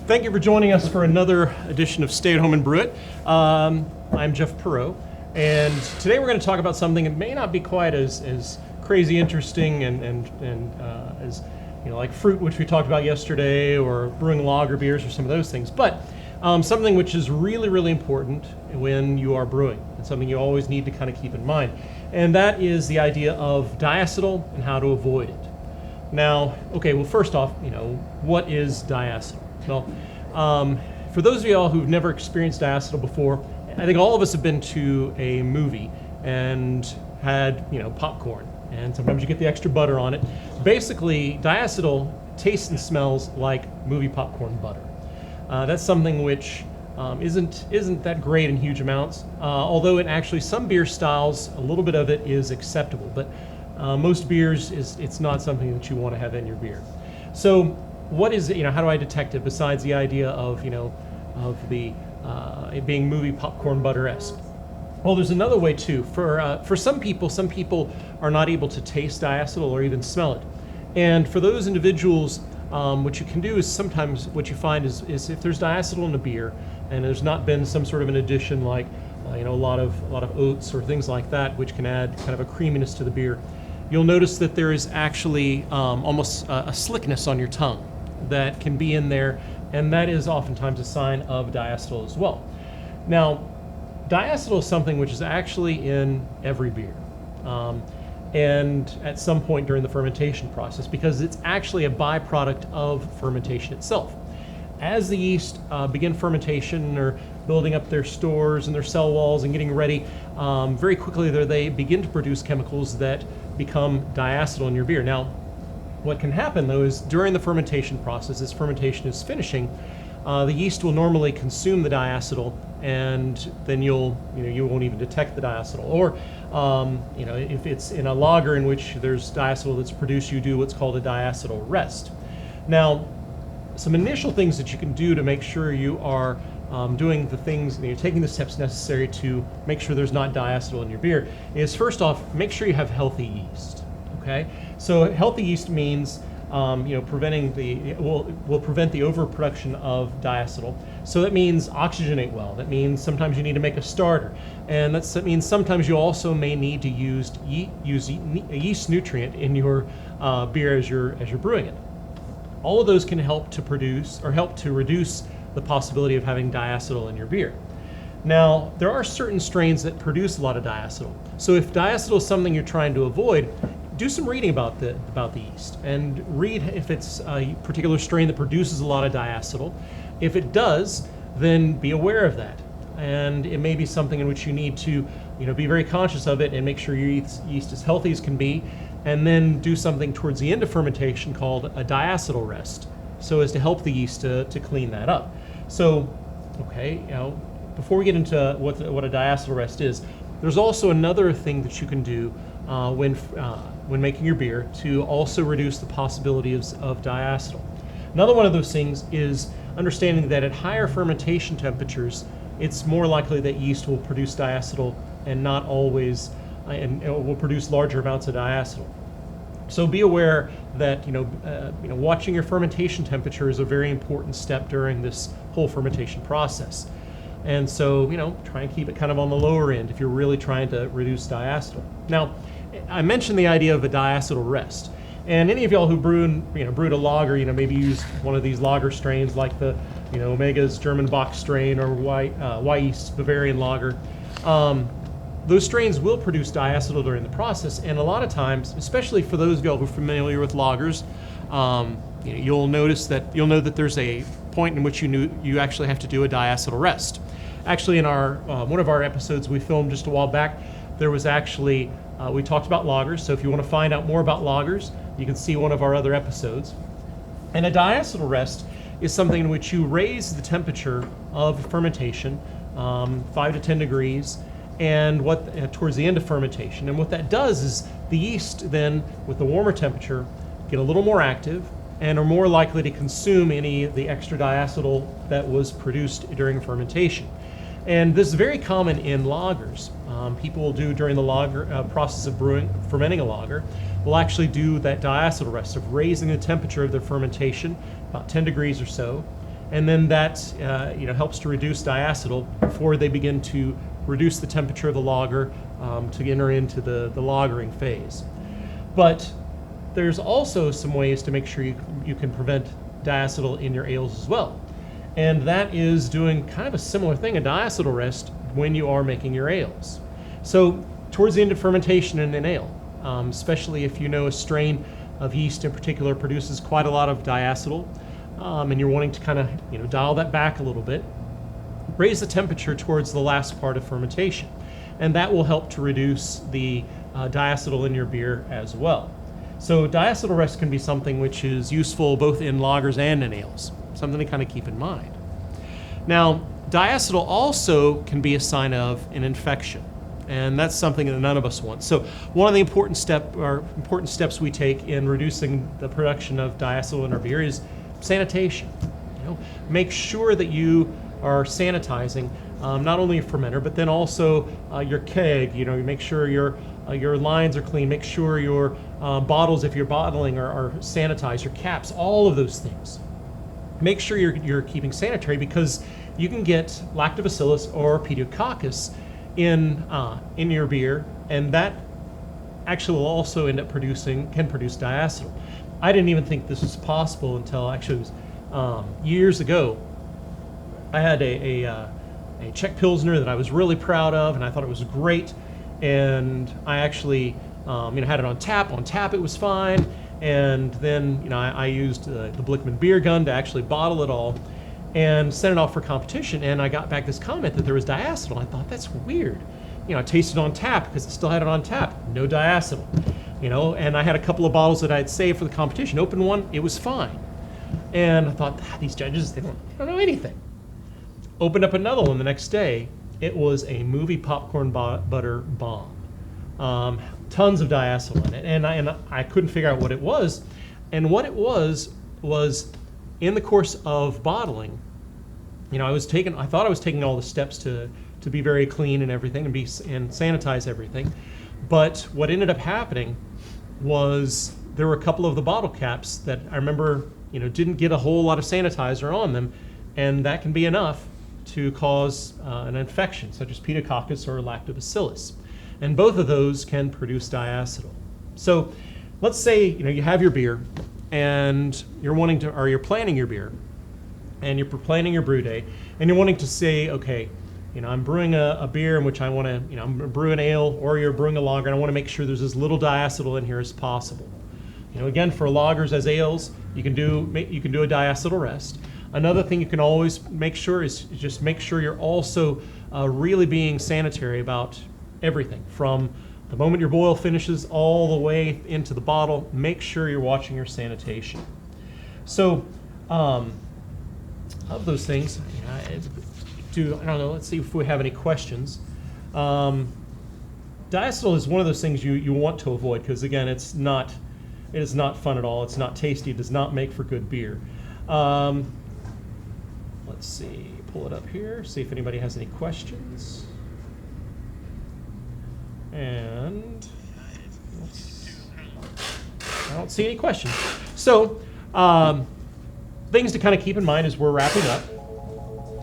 Thank you for joining us for another edition of Stay at Home and Brew It. I'm Jeff Perot, and today we're going to talk about something that may not be quite as crazy interesting and as like fruit, which we talked about yesterday, or brewing lager beers, or some of those things, but something which is really, really important when you are brewing, and something you always need to kind of keep in mind, and that is the idea of diacetyl and how to avoid it. Now, okay, well, first off, what is diacetyl? Well, for those of y'all who've never experienced diacetyl before, I think all of us have been to a movie and had, popcorn, and sometimes you get the extra butter on it. Basically, diacetyl tastes and smells like movie popcorn butter. That's something which isn't that great in huge amounts, although it actually, some beer styles, a little bit of it is acceptable, but most beers, it's not something that you want to have in your beer. So what is it, how do I detect it besides the idea of, it being movie popcorn butter-esque? Well, there's another way too. For some people are not able to taste diacetyl or even smell it. And for those individuals, what you can do is sometimes what you find is if there's diacetyl in a beer and there's not been some sort of an addition like a lot of oats or things like that, which can add kind of a creaminess to the beer, you'll notice that there is actually almost a slickness on your tongue that can be in there, and that is oftentimes a sign of diacetyl as well. Now, diacetyl is something which is actually in every beer, and at some point during the fermentation process, because it's actually a byproduct of fermentation itself. As the yeast begin fermentation or building up their stores and their cell walls and getting ready, very quickly they begin to produce chemicals that become diacetyl in your beer. Now, what can happen though is during the fermentation process, as fermentation is finishing, the yeast will normally consume the diacetyl, and then you won't even detect the diacetyl. Or if it's in a lager in which there's diacetyl that's produced, you do what's called a diacetyl rest. Now, some initial things that you can do to make sure you are doing the things, taking the steps necessary to make sure there's not diacetyl in your beer is, first off, make sure you have healthy yeast. Okay, so healthy yeast means preventing will prevent the overproduction of diacetyl. So that means oxygenate well. That means sometimes you need to make a starter, and that means sometimes you also may need to use a yeast nutrient in your beer as you're brewing it. All of those can help to reduce the possibility of having diacetyl in your beer. Now, there are certain strains that produce a lot of diacetyl. So if diacetyl is something you're trying to avoid, do some reading about the yeast and read if it's a particular strain that produces a lot of diacetyl. If it does, then be aware of that. And it may be something in which you need to be very conscious of it and make sure your yeast is healthy as can be, and then do something towards the end of fermentation called a diacetyl rest, so as to help the yeast to clean that up. So, okay, before we get into what a diacetyl rest is, there's also another thing that you can do when making your beer to also reduce the possibility of diacetyl. Another one of those things is understanding that at higher fermentation temperatures, it's more likely that yeast will produce diacetyl and not always, and will produce larger amounts of diacetyl. So be aware that watching your fermentation temperature is a very important step during this whole fermentation process. And so try and keep it kind of on the lower end if you're really trying to reduce diacetyl. Now, I mentioned the idea of a diacetyl rest, and any of y'all who brewed a lager, maybe used one of these lager strains like the Omega's German Bock strain or Weiss Bavarian lager. Those strains will produce diacetyl during the process, and a lot of times, especially for those of y'all who are familiar with lagers, you'll know that there's a point in which you actually have to do a diacetyl rest. Actually, in our one of our episodes we filmed just a while back, there was actually we talked about lagers. So if you want to find out more about lagers, you can see one of our other episodes. And a diacetyl rest is something in which you raise the temperature of fermentation 5 to 10 degrees, and towards the end of fermentation. And what that does is the yeast then, with the warmer temperature, get a little more active and are more likely to consume any of the extra diacetyl that was produced during fermentation. And this is very common in lagers. People will do during the lager process of fermenting a lager, will actually do that diacetyl rest of raising the temperature of their fermentation about 10 degrees or so, and then that helps to reduce diacetyl before they begin to reduce the temperature of the lager to enter into the lagering phase. But there's also some ways to make sure you can prevent diacetyl in your ales as well. And that is doing kind of a similar thing, a diacetyl rest, when you are making your ales. So towards the end of fermentation in an ale, especially if you know a strain of yeast in particular produces quite a lot of diacetyl, and you're wanting to kind of dial that back a little bit, raise the temperature towards the last part of fermentation. And that will help to reduce the diacetyl in your beer as well. So diacetyl rest can be something which is useful both in lagers and in ales, something to kind of keep in mind. Now, diacetyl also can be a sign of an infection, and that's something that none of us want. So one of the important steps we take in reducing the production of diacetyl in our beer is sanitation. Make sure that you are sanitizing not only your fermenter, but then also your keg. You make sure your lines are clean. Make sure your bottles, if you're bottling, are sanitized. Your caps, all of those things. Make sure you're keeping sanitary, because you can get lactobacillus or pediococcus in your beer, and that actually will also end up can produce diacetyl. I didn't even think this was possible until actually it was years ago. I had a Czech Pilsner that I was really proud of, and I thought it was great. And I actually had it on tap. On tap, it was fine. And then I used the Blickman beer gun to actually bottle it all and sent it off for competition. And I got back this comment that there was diacetyl. I thought, that's weird. I tasted on tap because I still had it on tap. No diacetyl. And I had a couple of bottles that I had saved for the competition. Opened one, it was fine. And I thought, these judges, they don't know anything. Opened up another one the next day. It was a movie popcorn butter bomb. Tons of diacetyl in it, and I couldn't figure out what it was. And what it was in the course of bottling, I thought I was taking all the steps to be very clean and everything, and sanitize everything. But what ended up happening was there were a couple of the bottle caps that I remember, didn't get a whole lot of sanitizer on them, and that can be enough to cause an infection, such as pediococcus or lactobacillus. And both of those can produce diacetyl. So let's say you have your beer, and you're planning your beer, and you're planning your brew day, and you're wanting to say, okay, I'm brewing a beer in which I want to, I'm brewing ale, or you're brewing a lager, and I want to make sure there's as little diacetyl in here as possible. Again, for lagers as ales, you can do a diacetyl rest. Another thing you can always make sure is just make sure you're also really being sanitary about everything, from the moment your boil finishes all the way into the bottle. Make sure you're watching your sanitation. So, of those things, I don't know. Let's see if we have any questions. Diacetyl is one of those things you want to avoid, because again, it is not fun at all. It's not tasty. It does not make for good beer. Let's see, pull it up here, see if anybody has any questions. And I don't see any questions. So things to kind of keep in mind as we're wrapping up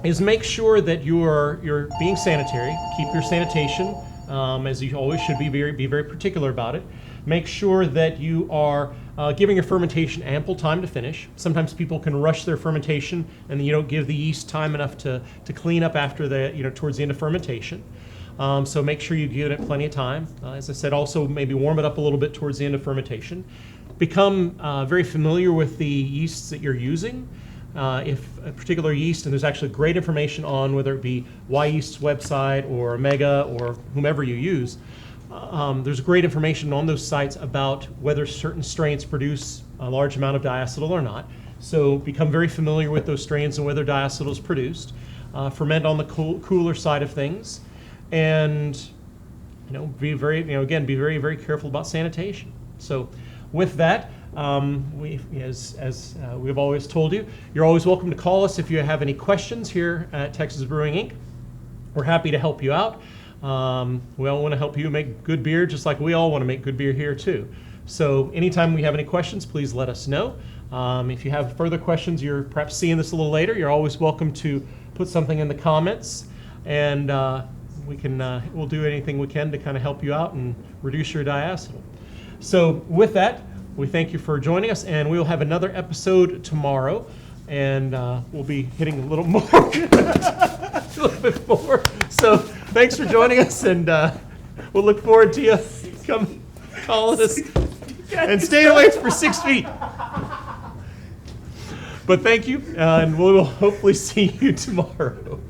is make sure that you're being sanitary. Keep your sanitation, as you always should be very particular about it. Make sure that you are giving your fermentation ample time to finish. Sometimes people can rush their fermentation, and then you don't give the yeast time enough to clean up after towards the end of fermentation. So make sure you give it plenty of time. As I said, also maybe warm it up a little bit towards the end of fermentation. Become very familiar with the yeasts that you're using. If a particular yeast, and there's actually great information on whether it be Yeast's website or Omega or whomever you use, there's great information on those sites about whether certain strains produce a large amount of diacetyl or not. So become very familiar with those strains and whether diacetyl is produced. Ferment on the cooler side of things, and be very very careful about sanitation. So with that, as we've always told you, you're always welcome to call us if you have any questions here at Texas Brewing Inc. We're happy to help you out. We all want to help you make good beer, just like we all want to make good beer here too. So anytime we have any questions, please let us know. If you have further questions, you're perhaps seeing this a little later, you're always welcome to put something in the comments, and we'll do anything we can to kind of help you out and reduce your diacetyl. So with that, we thank you for joining us, and we'll have another episode tomorrow, and we'll be hitting a little more, a little bit more. So thanks for joining us, and we'll look forward to you come calling us, and stay away for 6 feet. But thank you, and we'll hopefully see you tomorrow.